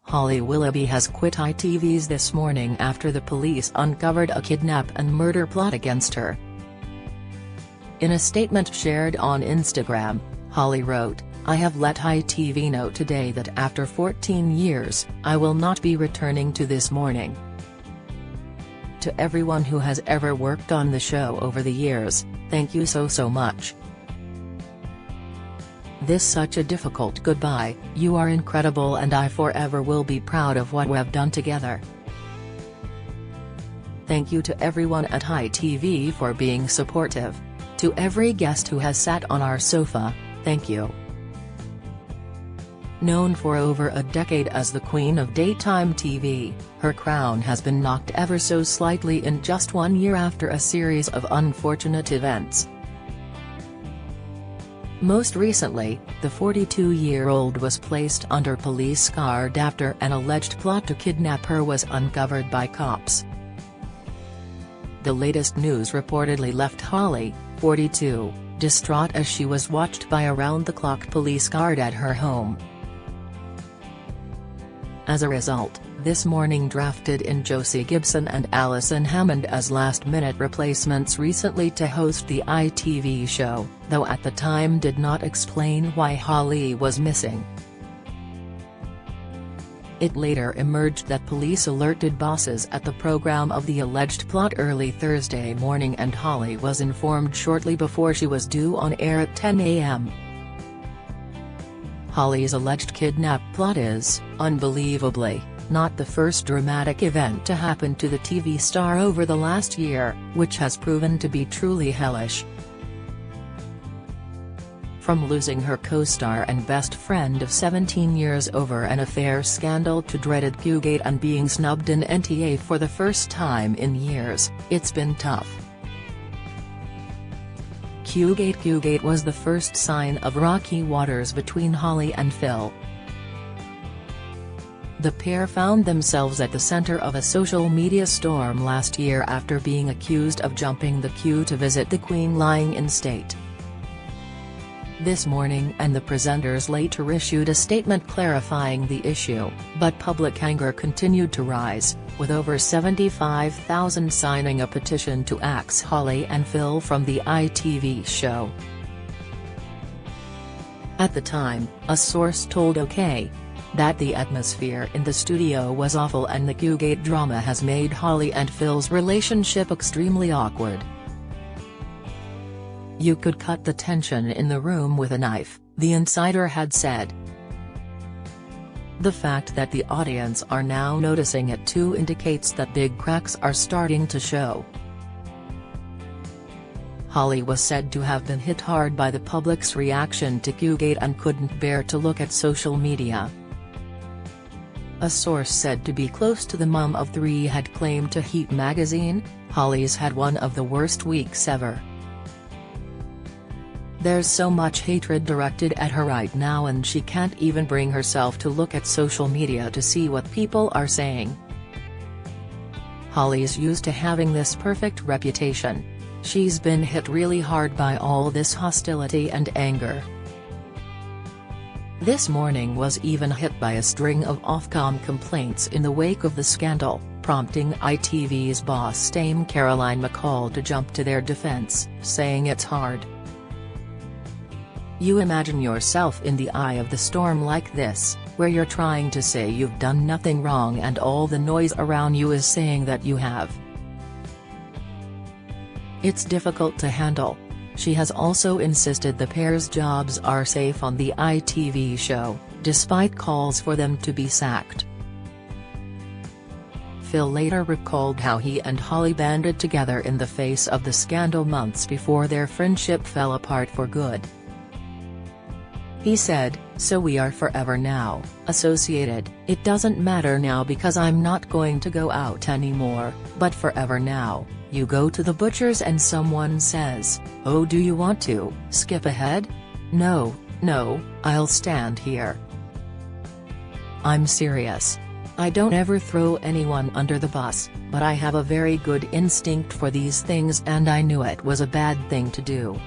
Holly Willoughby has quit ITV's This Morning after the police uncovered a kidnap and murder plot against her. In a statement shared on Instagram, Holly wrote, "I have let ITV know today that after 14 years, I will not be returning to This Morning. To everyone who has ever worked on the show over the years, thank you so much. This such a difficult goodbye, you are incredible and I forever will be proud of what we've done together. Thank you to everyone at ITV for being supportive. To every guest who has sat on our sofa, thank you." Known for over a decade as the queen of daytime TV, her crown has been knocked ever so slightly in just 1 year after a series of unfortunate events. Most recently, the 42-year-old was placed under police guard after an alleged plot to kidnap her was uncovered by cops. The latest news reportedly left Holly, 42, distraught as she was watched by around-the-clock police guard at her home. As a result, This Morning drafted in Josie Gibson and Alison Hammond as last-minute replacements recently to host the ITV show, though at the time did not explain why Holly was missing. It later emerged that police alerted bosses at the program of the alleged plot early Thursday morning and Holly was informed shortly before she was due on air at 10 a.m. Holly's alleged kidnap plot is, unbelievably, not the first dramatic event to happen to the TV star over the last year, which has proven to be truly hellish. From losing her co-star and best friend of 17 years over an affair scandal to dreaded Queuegate and being snubbed in NTA for the first time in years, it's been tough. Queuegate was the first sign of rocky waters between Holly and Phil. The pair found themselves at the center of a social media storm last year after being accused of jumping the queue to visit the Queen lying in state. This Morning and the presenters later issued a statement clarifying the issue, but public anger continued to rise, with over 75,000 signing a petition to axe Holly and Phil from the ITV show. At the time, a source told OK! That the atmosphere in the studio was awful and the Queuegate drama has made Holly and Phil's relationship extremely awkward. "You could cut the tension in the room with a knife," the insider had said. The fact that the audience are now noticing it too indicates that big cracks are starting to show. Holly was said to have been hit hard by the public's reaction to Queuegate and couldn't bear to look at social media. A source said to be close to the mum of three had claimed to Heat magazine, "Holly's had one of the worst weeks ever. There's so much hatred directed at her right now and she can't even bring herself to look at social media to see what people are saying. Holly's used to having this perfect reputation. She's been hit really hard by all this hostility and anger." This Morning was even hit by a string of Ofcom complaints in the wake of the scandal, prompting ITV's boss Dame Caroline McCall to jump to their defense, saying it's hard. "You imagine yourself in the eye of the storm like this, where you're trying to say you've done nothing wrong and all the noise around you is saying that you have. It's difficult to handle." She has also insisted the pair's jobs are safe on the ITV show, despite calls for them to be sacked. Phil later recalled how he and Holly banded together in the face of the scandal months before their friendship fell apart for good. He said, "So we are forever now, associated. It doesn't matter now because I'm not going to go out anymore, but forever now. You go to the butcher's and someone says, 'Oh, do you want to skip ahead?' No, I'll stand here. I'm serious. I don't ever throw anyone under the bus, but I have a very good instinct for these things and I knew it was a bad thing to do."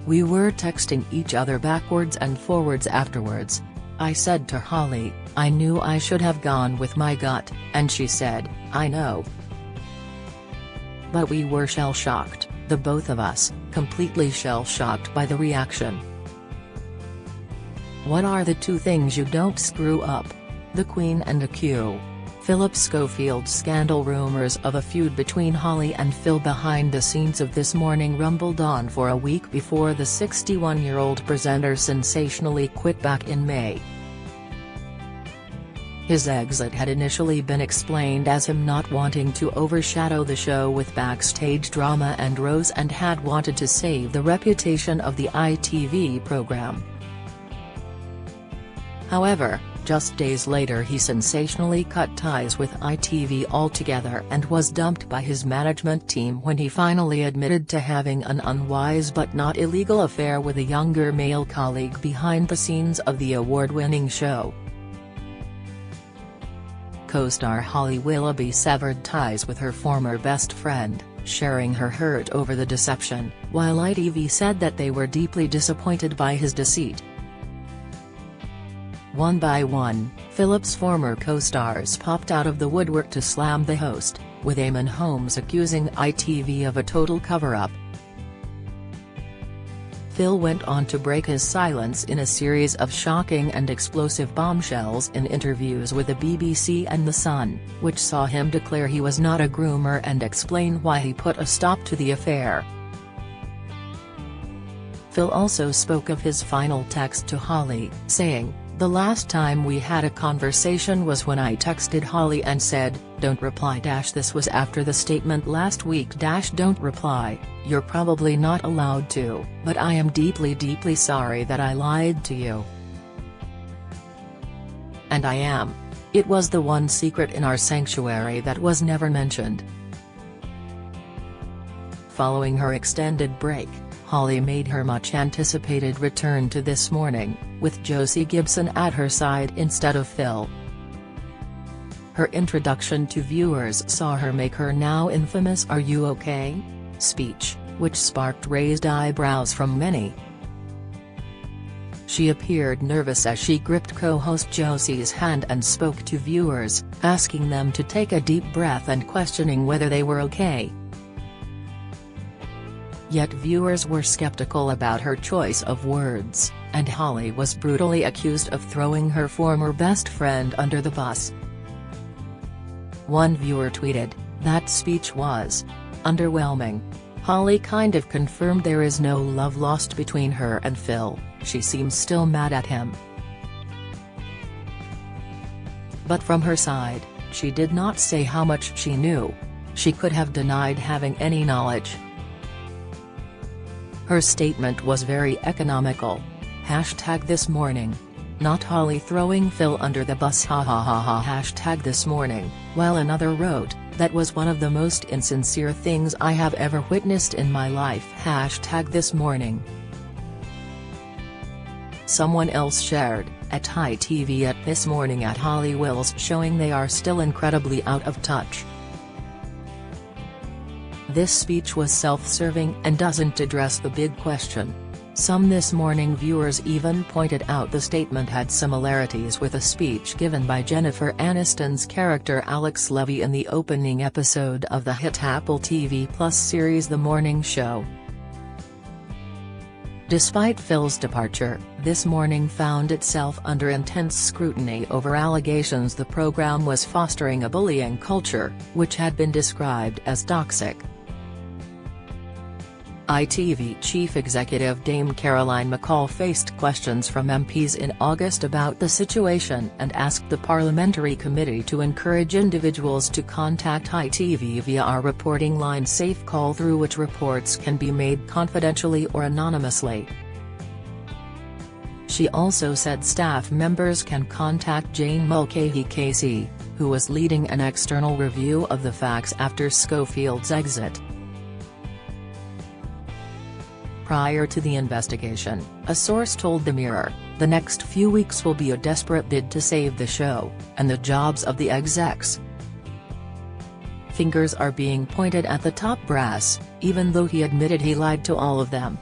We were texting each other backwards and forwards afterwards. I said to Holly, I knew I should have gone with my gut, and she said, I know. But we were shell-shocked, the both of us, completely shell-shocked by the reaction. What are the two things you don't screw up? The Queen and a Q. Philip Schofield's scandal. Rumors of a feud between Holly and Phil behind the scenes of This Morning rumbled on for a week before the 61-year-old presenter sensationally quit back in May. His exit had initially been explained as him not wanting to overshadow the show with backstage drama and Rose, and had wanted to save the reputation of the ITV program. However, just days later he sensationally cut ties with ITV altogether and was dumped by his management team when he finally admitted to having an unwise but not illegal affair with a younger male colleague behind the scenes of the award-winning show. Co-star Holly Willoughby severed ties with her former best friend, sharing her hurt over the deception, while ITV said that they were deeply disappointed by his deceit. One by one, Philip's former co-stars popped out of the woodwork to slam the host, with Eamon Holmes accusing ITV of a total cover-up. Phil went on to break his silence in a series of shocking and explosive bombshells in interviews with the BBC and The Sun, which saw him declare he was not a groomer and explain why he put a stop to the affair. Phil also spoke of his final text to Holly, saying, "The last time we had a conversation was when I texted Holly and said, 'Don't reply'. This was after the statement last week. Don't reply, you're probably not allowed to, but I am deeply, deeply sorry that I lied to you. And I am. It was the one secret in our sanctuary that was never mentioned." Following her extended break, Holly made her much-anticipated return to This Morning, with Josie Gibson at her side instead of Phil. Her introduction to viewers saw her make her now infamous "Are you okay?" speech, which sparked raised eyebrows from many. She appeared nervous as she gripped co-host Josie's hand and spoke to viewers, asking them to take a deep breath and questioning whether they were okay. Yet viewers were skeptical about her choice of words, and Holly was brutally accused of throwing her former best friend under the bus. One viewer tweeted, "That speech was underwhelming. Holly kind of confirmed there is no love lost between her and Phil, she seems still mad at him." But from her side, she did not say how much she knew. She could have denied having any knowledge. Her statement was very economical. #This Morning. Not Holly throwing Phil under the bus, ha ha ha ha. #This Morning, while another wrote, "That was one of the most insincere things I have ever witnessed in my life." #This Morning. Someone else shared, at ITV at This Morning at Holly Wills, showing they are still incredibly out of touch. This speech was self-serving and doesn't address the big question. Some This Morning viewers even pointed out the statement had similarities with a speech given by Jennifer Aniston's character Alex Levy in the opening episode of the hit Apple TV Plus series The Morning Show. Despite Phil's departure, This Morning found itself under intense scrutiny over allegations the program was fostering a bullying culture, which had been described as toxic. ITV chief executive Dame Caroline McCall faced questions from MPs in August about the situation and asked the parliamentary committee to encourage individuals to contact ITV via our reporting line Safe Call, through which reports can be made confidentially or anonymously. She also said staff members can contact Jane Mulcahy KC, who was leading an external review of the facts after Schofield's exit. Prior to the investigation, a source told The Mirror, "The next few weeks will be a desperate bid to save the show, and the jobs of the execs. Fingers are being pointed at the top brass, even though he admitted he lied to all of them.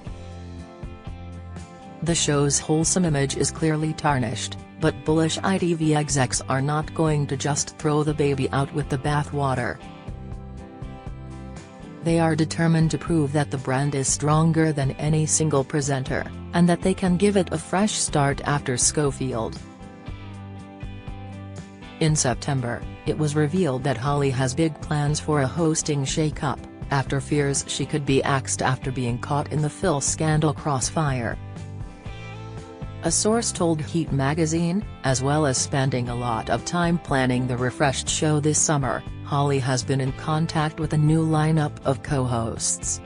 The show's wholesome image is clearly tarnished, but bullish ITV execs are not going to just throw the baby out with the bathwater. They are determined to prove that the brand is stronger than any single presenter, and that they can give it a fresh start after Schofield. In September, it was revealed that Holly has big plans for a hosting shake-up, after fears she could be axed after being caught in the Phil scandal crossfire. A source told Heat magazine, as well as spending a lot of time planning the refreshed show this summer, Holly has been in contact with a new lineup of co-hosts.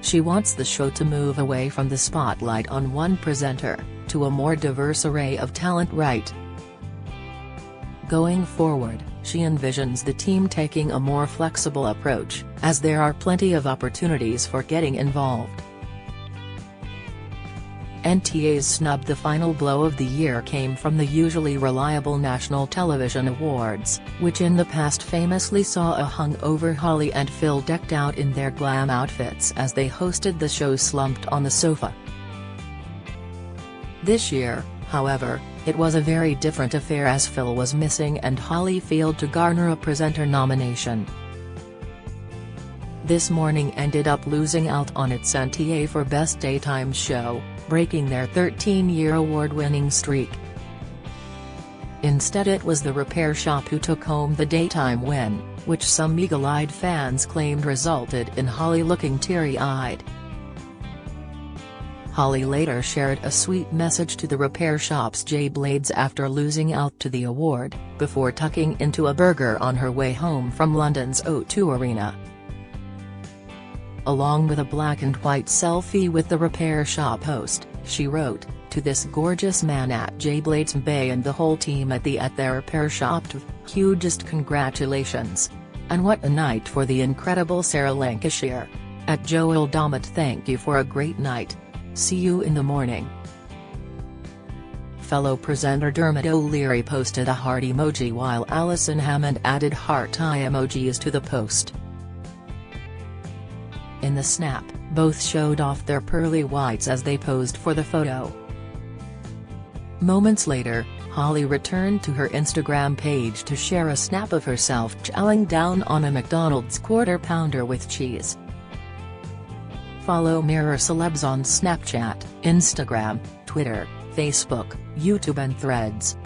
She wants the show to move away from the spotlight on one presenter, to a more diverse array of talent. Going forward, she envisions the team taking a more flexible approach, as there are plenty of opportunities for getting involved. NTA's snub. The final blow of the year came from the usually reliable National Television Awards, which in the past famously saw a hungover Holly and Phil decked out in their glam outfits as they hosted the show slumped on the sofa. This year, however, it was a very different affair as Phil was missing and Holly failed to garner a presenter nomination. This Morning ended up losing out on its NTA for Best Daytime Show, breaking their 13-year award-winning streak. Instead it was The Repair Shop who took home the daytime win, which some eagle-eyed fans claimed resulted in Holly looking teary-eyed. Holly later shared a sweet message to The Repair Shop's Jay Blades after losing out to the award, before tucking into a burger on her way home from London's O2 Arena. Along with a black and white selfie with the Repair Shop host, she wrote, "To this gorgeous man at Jay Blades Bay and the whole team at their Repair Shop, hugest congratulations. And what a night for the incredible Sarah Lancashire. At Joel Dommett, thank you for a great night. See you in the morning." Fellow presenter Dermot O'Leary posted a heart emoji while Alison Hammond added heart eye emojis to the post. In the snap, both showed off their pearly whites as they posed for the photo. Moments later, Holly returned to her Instagram page to share a snap of herself chowing down on a McDonald's Quarter Pounder with cheese. Follow Mirror Celebs on Snapchat, Instagram, Twitter, Facebook, YouTube and Threads.